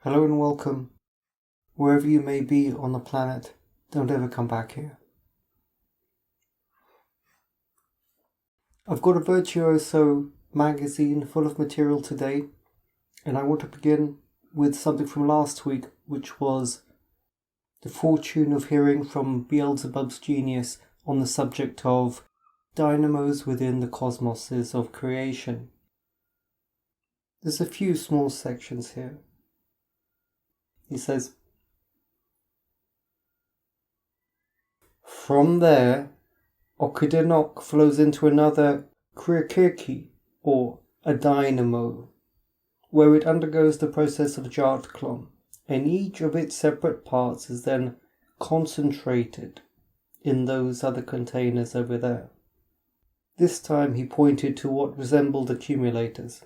Hello and welcome. Wherever you may be on the planet, don't ever come back here. I've got a Virtuoso magazine full of material today, and I want to begin with something from last week, which was the fortune of hearing from Beelzebub's genius on the subject of dynamos within the cosmoses of creation. There's a few small sections here. He says, from there, Okudinok flows into another Kriakirki, or a dynamo, where it undergoes the process of Jartklon, and each of its separate parts is then concentrated in those other containers over there. This time he pointed to what resembled accumulators.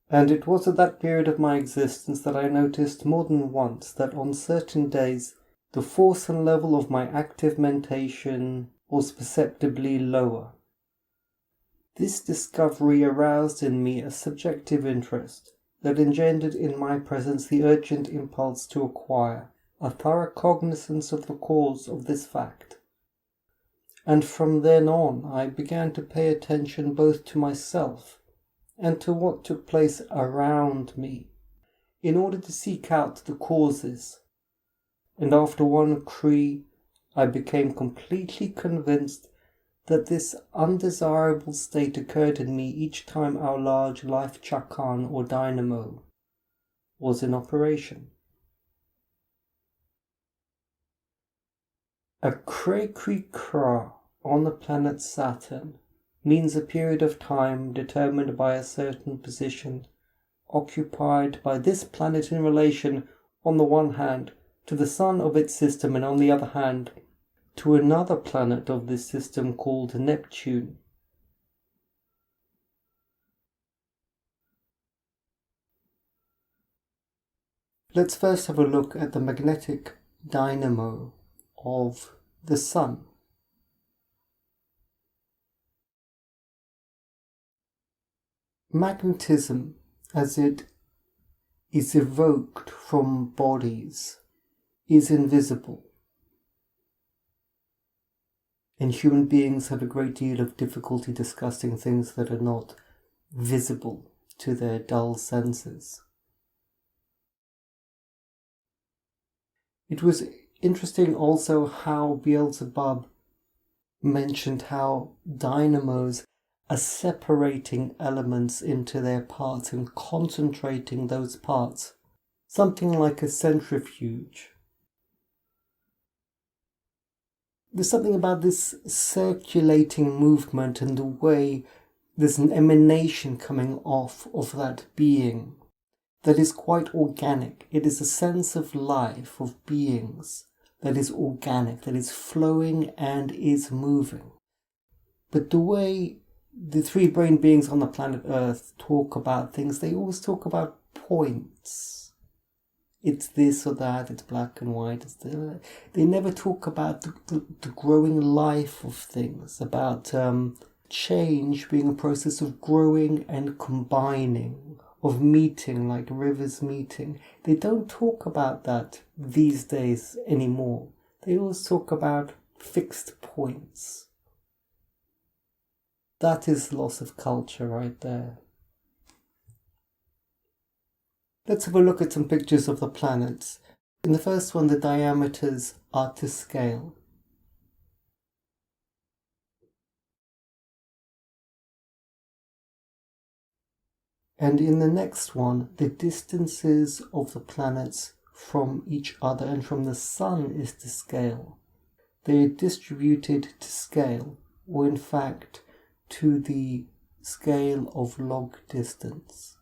And it was at that period of my existence that I noticed more than once that on certain days the force and level of my active mentation was perceptibly lower. This discovery aroused in me a subjective interest that engendered in my presence the urgent impulse to acquire a thorough cognizance of the cause of this fact. And from then on I began to pay attention both to myself and to what took place around me, in order to seek out the causes. And after one Kri, I became completely convinced that this undesirable state occurred in me each time our large life chakan or dynamo was in operation. A Kri on the planet Saturn means a period of time determined by a certain position occupied by this planet in relation, on the one hand, to the sun of its system, and on the other hand, to another planet of this system called Neptune. Let's first have a look at the magnetic dynamo of the sun. Magnetism, as it is evoked from bodies, is invisible. And human beings have a great deal of difficulty discussing things that are not visible to their dull senses. It was interesting also how Beelzebub mentioned how dynamos are separating elements into their parts and concentrating those parts, something like a centrifuge. There's something about this circulating movement and the way there's an emanation coming off of that being that is quite organic. It is a sense of life, of beings, that is organic, that is flowing and is moving. But the way the three brain beings on the planet Earth talk about things, they always talk about points. It's this or that, it's black and white. They never talk about the growing life of things, about change being a process of growing and combining, of meeting, like rivers meeting. They don't talk about that these days anymore. They always talk about fixed points. That is loss of culture right there. Let's have a look at some pictures of the planets. In the first one, the diameters are to scale. And in the next one, the distances of the planets from each other and from the sun is to scale. They are distributed to scale, or in fact, to the scale of log distance.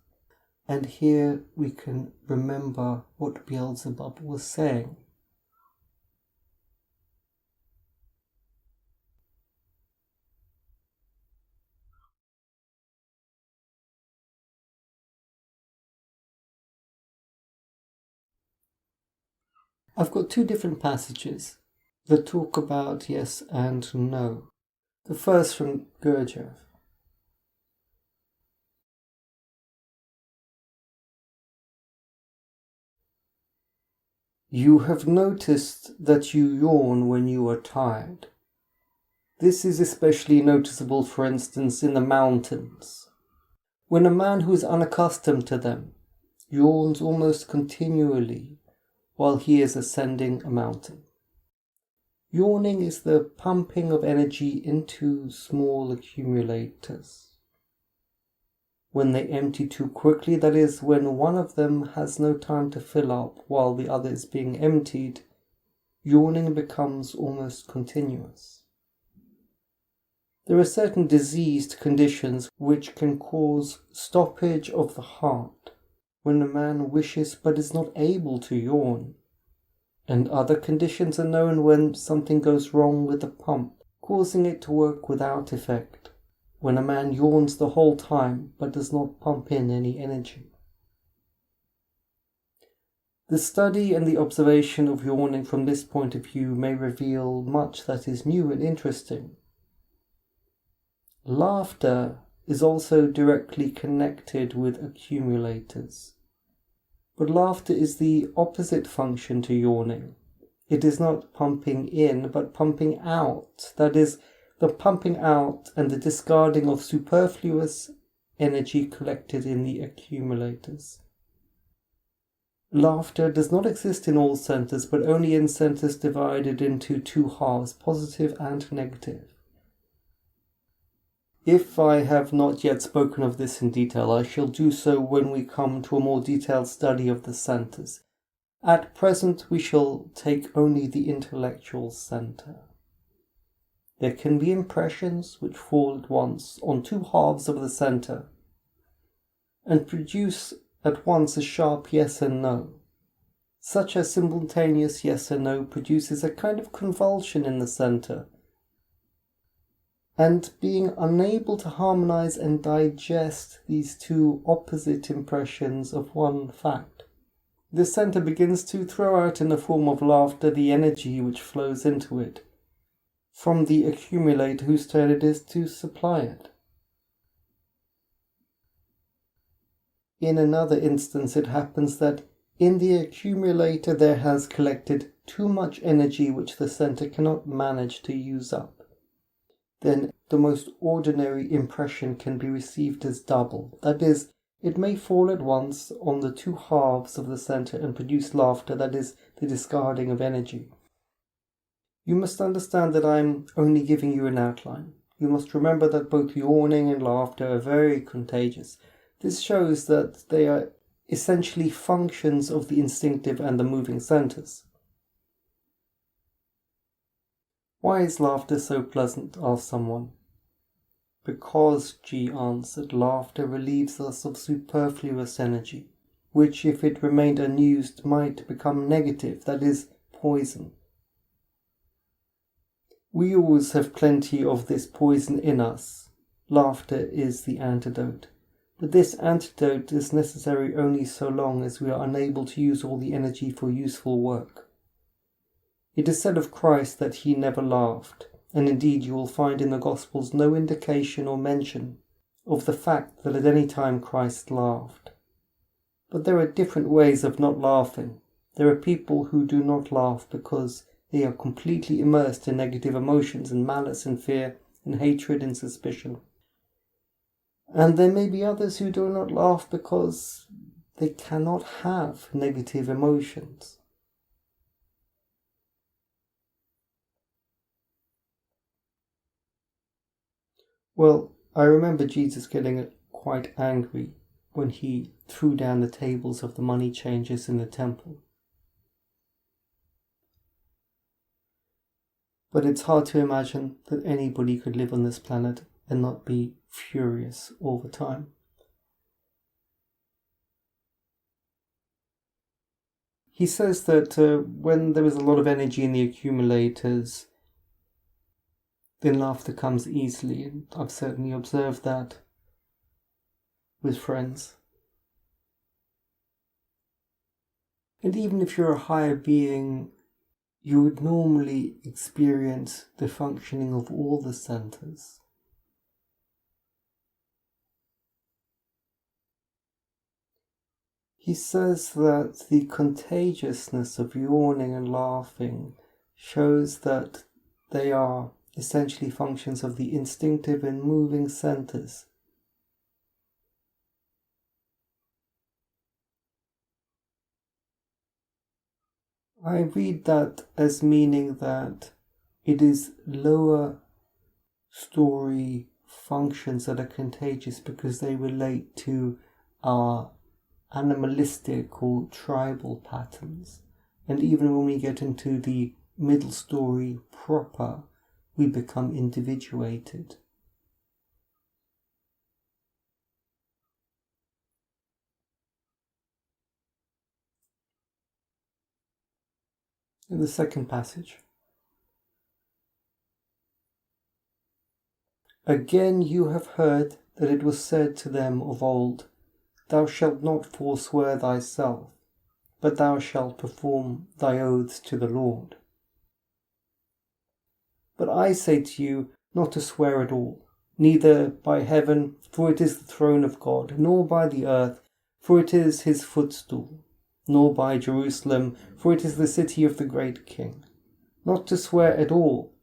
And here we can remember what Beelzebub was saying. I've got two different passages that talk about yes and no. The first from Gurdjieff. You have noticed that you yawn when you are tired. This is especially noticeable, for instance, in the mountains. When a man who is unaccustomed to them yawns almost continually while he is ascending a mountain. Yawning is the pumping of energy into small accumulators. When they empty too quickly, that is, when one of them has no time to fill up while the other is being emptied, yawning becomes almost continuous. There are certain diseased conditions which can cause stoppage of the heart when a man wishes but is not able to yawn, and other conditions are known when something goes wrong with the pump, causing it to work without effect, when a man yawns the whole time but does not pump in any energy. The study and the observation of yawning from this point of view may reveal much that is new and interesting. Laughter is also directly connected with accumulators. But laughter is the opposite function to yawning. It is not pumping in, but pumping out. That is, the pumping out and the discarding of superfluous energy collected in the accumulators. Laughter does not exist in all centers, but only in centers divided into two halves, positive and negative. If I have not yet spoken of this in detail, I shall do so when we come to a more detailed study of the centers. At present, we shall take only the intellectual center. There can be impressions which fall at once on two halves of the center and produce at once a sharp yes and no. Such a simultaneous yes and no produces a kind of convulsion in the center, and being unable to harmonize and digest these two opposite impressions of one fact, the center begins to throw out in the form of laughter the energy which flows into it from the accumulator whose turn it is to supply it. In another instance, it happens that in the accumulator there has collected too much energy which the center cannot manage to use up. Then the most ordinary impression can be received as double. That is, it may fall at once on the two halves of the center and produce laughter, that is, the discarding of energy. You must understand that I am only giving you an outline. You must remember that both yawning and laughter are very contagious. This shows that they are essentially functions of the instinctive and the moving centers. Why is laughter so pleasant? Asked someone. Because, G answered, laughter relieves us of superfluous energy, which, if it remained unused, might become negative, that is, poison. We always have plenty of this poison in us. Laughter is the antidote. But this antidote is necessary only so long as we are unable to use all the energy for useful work. It is said of Christ that he never laughed, and indeed you will find in the Gospels no indication or mention of the fact that at any time Christ laughed. But there are different ways of not laughing. There are people who do not laugh because they are completely immersed in negative emotions and malice and fear and hatred and suspicion. And there may be others who do not laugh because they cannot have negative emotions. Well, I remember Jesus getting quite angry when he threw down the tables of the money changers in the temple. But it's hard to imagine that anybody could live on this planet and not be furious all the time. He says that when there is a lot of energy in the accumulators, then laughter comes easily, and I've certainly observed that with friends. And even if you're a higher being, you would normally experience the functioning of all the centers. He says that the contagiousness of yawning and laughing shows that they are essentially functions of the instinctive and moving centers. I read that as meaning that it is lower story functions that are contagious because they relate to our animalistic or tribal patterns. And even when we get into the middle story proper, we become individuated. In the second passage, again you have heard that it was said to them of old, Thou shalt not forswear thyself, but thou shalt perform thy oaths to the Lord. But I say to you, not to swear at all, neither by heaven, for it is the throne of God, nor by the earth, for it is his footstool, nor by Jerusalem, for it is the city of the great King. Not to swear at all.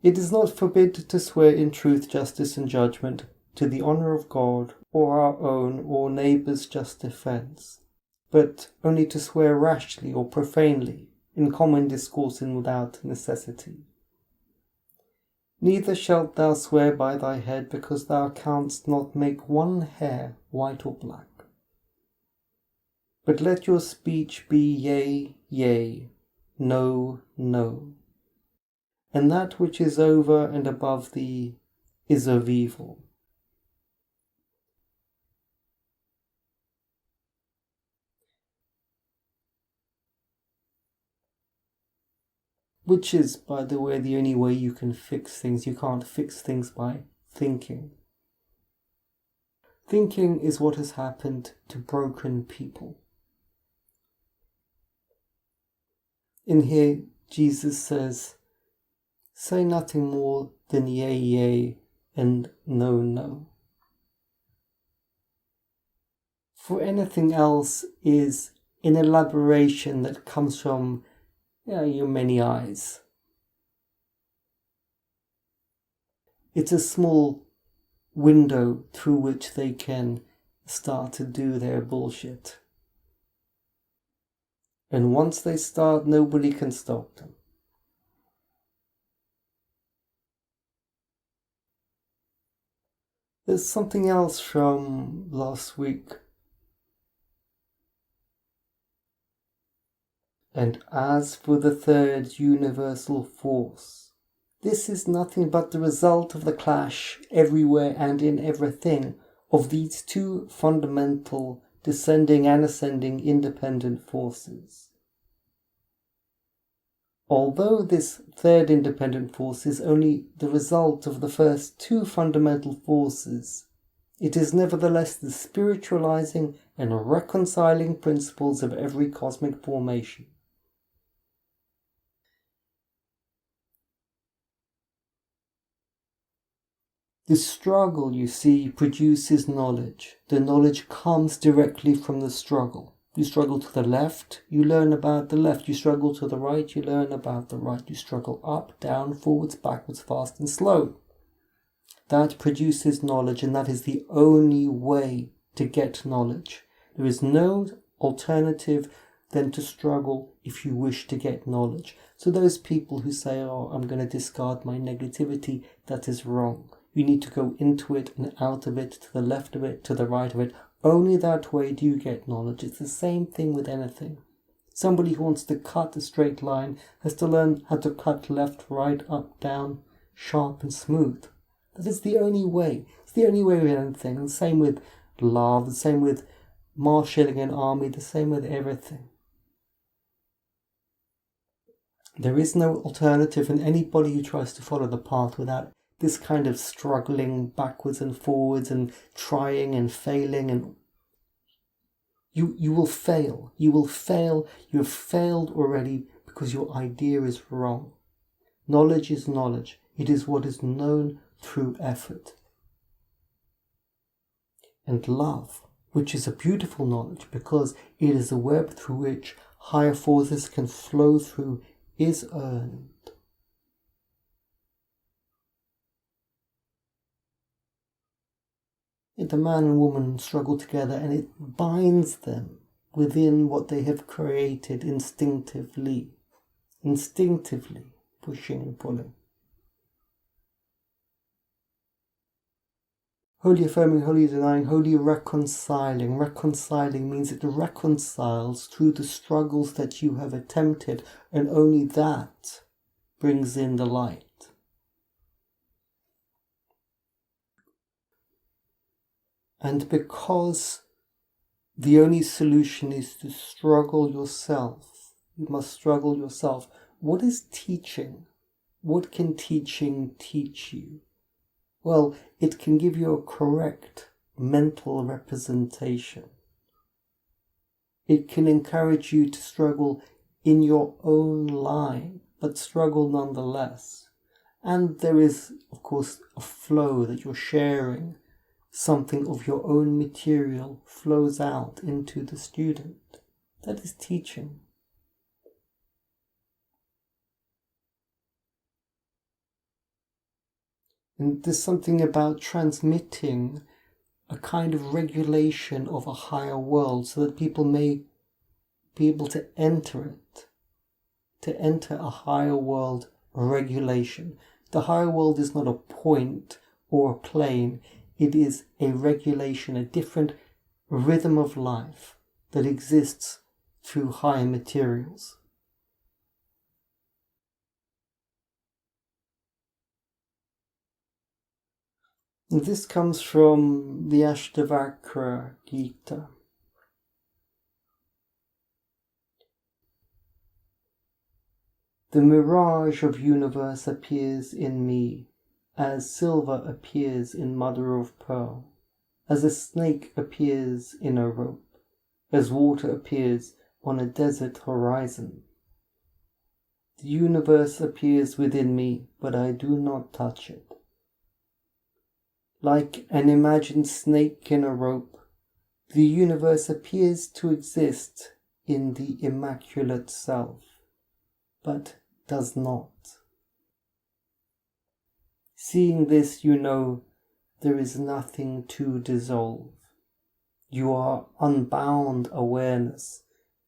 It is not forbid to swear in truth, justice, and judgment, to the honour of God, or our own, or neighbour's just defence, but only to swear rashly or profanely, in common discourse and without necessity. Neither shalt thou swear by thy head, because thou canst not make one hair white or black. But let your speech be yea, yea, no, no. And that which is over and above thee is of evil. Which is, by the way, the only way you can fix things. You can't fix things by thinking. Thinking is what has happened to broken people. In here, Jesus says, say nothing more than yea, yea, and no, no. For anything else is an elaboration that comes from your many eyes. It's a small window through which they can start to do their bullshit. And once they start, nobody can stop them. There's something else from last week. And as for the third universal force, this is nothing but the result of the clash everywhere and in everything of these two fundamental descending and ascending independent forces. Although this third independent force is only the result of the first two fundamental forces, it is nevertheless the spiritualizing and reconciling principles of every cosmic formation. The struggle, you see, produces knowledge. The knowledge comes directly from the struggle. You struggle to the left, you learn about the left. You struggle to the right, you learn about the right. You struggle up, down, forwards, backwards, fast and slow. That produces knowledge, and that is the only way to get knowledge. There is no alternative than to struggle if you wish to get knowledge. So those people who say, I'm going to discard my negativity, that is wrong. You need to go into it and out of it, to the left of it, to the right of it. Only that way do you get knowledge. It's the same thing with anything. Somebody who wants to cut a straight line has to learn how to cut left, right, up, down, sharp and smooth. That is the only way. It's the only way with anything. And the same with love, the same with marshalling an army, the same with everything. There is no alternative, and anybody who tries to follow the path without this kind of struggling backwards and forwards and trying and failing, and you will fail. You will fail. You have failed already because your idea is wrong. Knowledge is knowledge. It is what is known through effort. And love which is a beautiful knowledge because it is a web through which higher forces can flow through, is earned. The man and woman struggle together, and it binds them within what they have created instinctively, pushing and pulling. Wholly affirming, wholly denying, wholly reconciling. Reconciling means it reconciles through the struggles that you have attempted, and only that brings in the light. And because the only solution is to struggle yourself, you must struggle yourself. What is teaching? What can teaching teach you? Well, it can give you a correct mental representation. It can encourage you to struggle in your own line, but struggle nonetheless. And there is, of course, a flow that you're sharing. Something of your own material flows out into the student. That is teaching. And there's something about transmitting a kind of regulation of a higher world so that people may be able to enter it, to enter a higher world regulation. The higher world is not a point or a plane. It is a regulation, a different rhythm of life that exists through higher materials. And this comes from the Astavakra Gita. The mirage of universe appears in me, as silver appears in mother of pearl, as a snake appears in a rope, as water appears on a desert horizon. The universe appears within me, but I do not touch it. Like an imagined snake in a rope, the universe appears to exist in the immaculate self, but does not. Seeing this, you know there is nothing to dissolve. You are unbound awareness,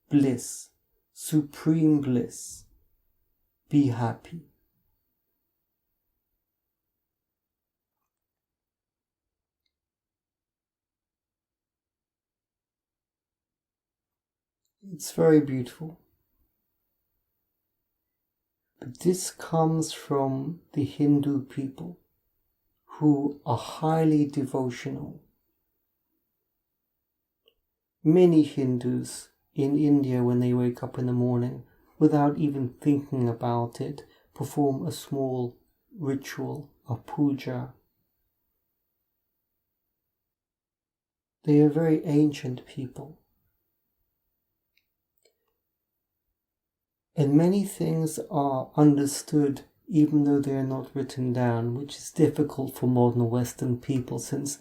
bliss, supreme bliss. Be happy. It's very beautiful. But this comes from the Hindu people, who are highly devotional. Many Hindus in India, when they wake up in the morning, without even thinking about it, perform a small ritual, a puja. They are very ancient people. And many things are understood even though they are not written down, which is difficult for modern Western people since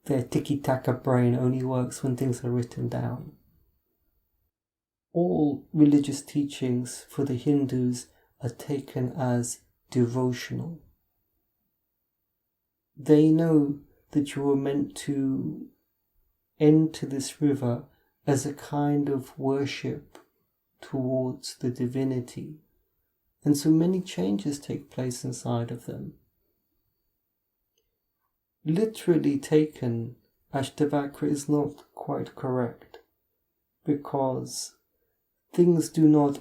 their tiki-taka brain only works when things are written down. All religious teachings for the Hindus are taken as devotional. They know that you are meant to enter this river as a kind of worship towards the divinity, and so many changes take place inside of them. Literally taken, Astavakra is not quite correct, because things do not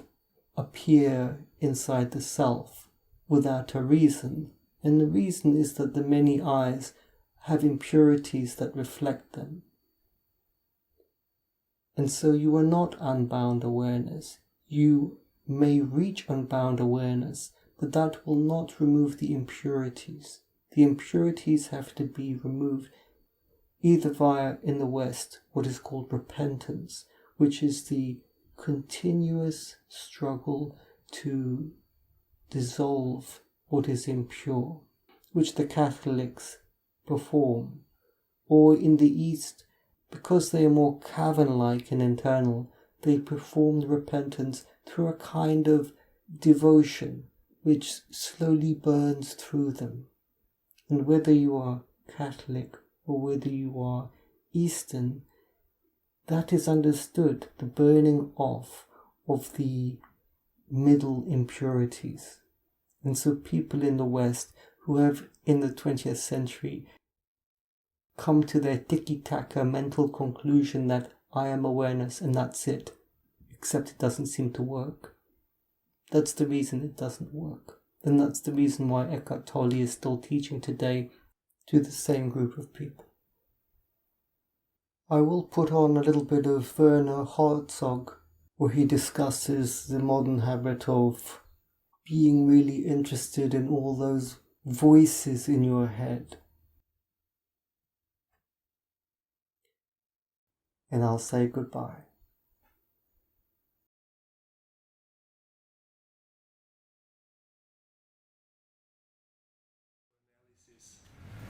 appear inside the self without a reason, and the reason is that the many eyes have impurities that reflect them. And so you are not unbound awareness. You may reach unbound awareness, but that will not remove the impurities. The impurities have to be removed either via, in the West, what is called repentance, which is the continuous struggle to dissolve what is impure, which the Catholics perform, or in the East, because they are more cavern-like and internal, they perform the repentance through a kind of devotion which slowly burns through them. And whether you are Catholic or whether you are Eastern, that is understood, the burning off of the middle impurities. And so people in the West who have, in the 20th century, come to their tiki-taka mental conclusion that I am awareness and that's it, except it doesn't seem to work. That's the reason it doesn't work. And that's the reason why Eckhart Tolle is still teaching today to the same group of people. I will put on a little bit of Werner Herzog, where he discusses the modern habit of being really interested in all those voices in your head. And I'll say goodbye.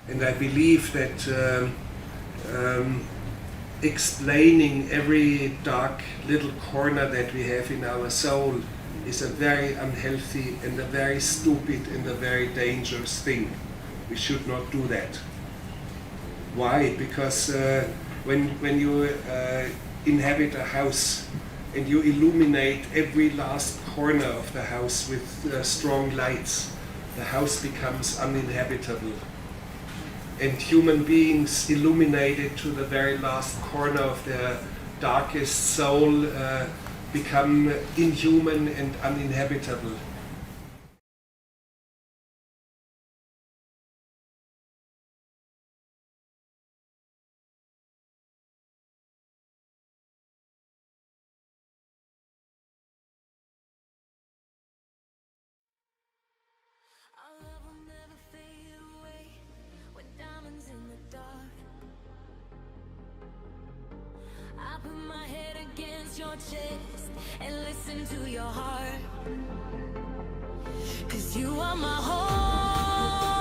And I believe that explaining every dark little corner that we have in our soul is a very unhealthy and a very stupid and a very dangerous thing. We should not do that. Why? Because when you inhabit a house and you illuminate every last corner of the house with strong lights, the house becomes uninhabitable. And human beings illuminated to the very last corner of their darkest soul become inhuman and uninhabitable. I put my head against your chest and listen to your heart, 'cause you are my home,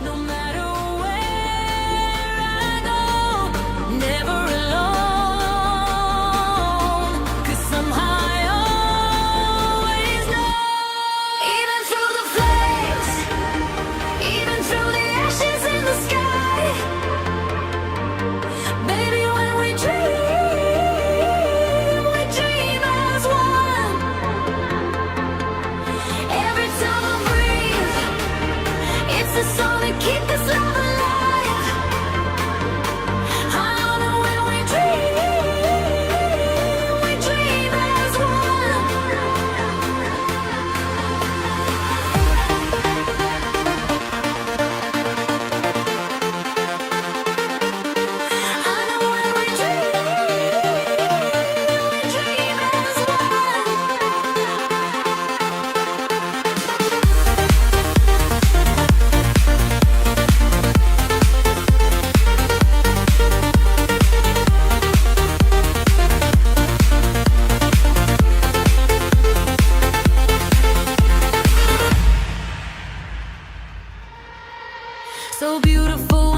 no matter where I go, never alone, 'cause somehow I always know. Even through the flames, even through the ashes in the sky, baby, when we dream as one. Every time I breathe, it's the song that keeps this love alive. I know that when we dream as one. I know when we dream as one. So beautiful.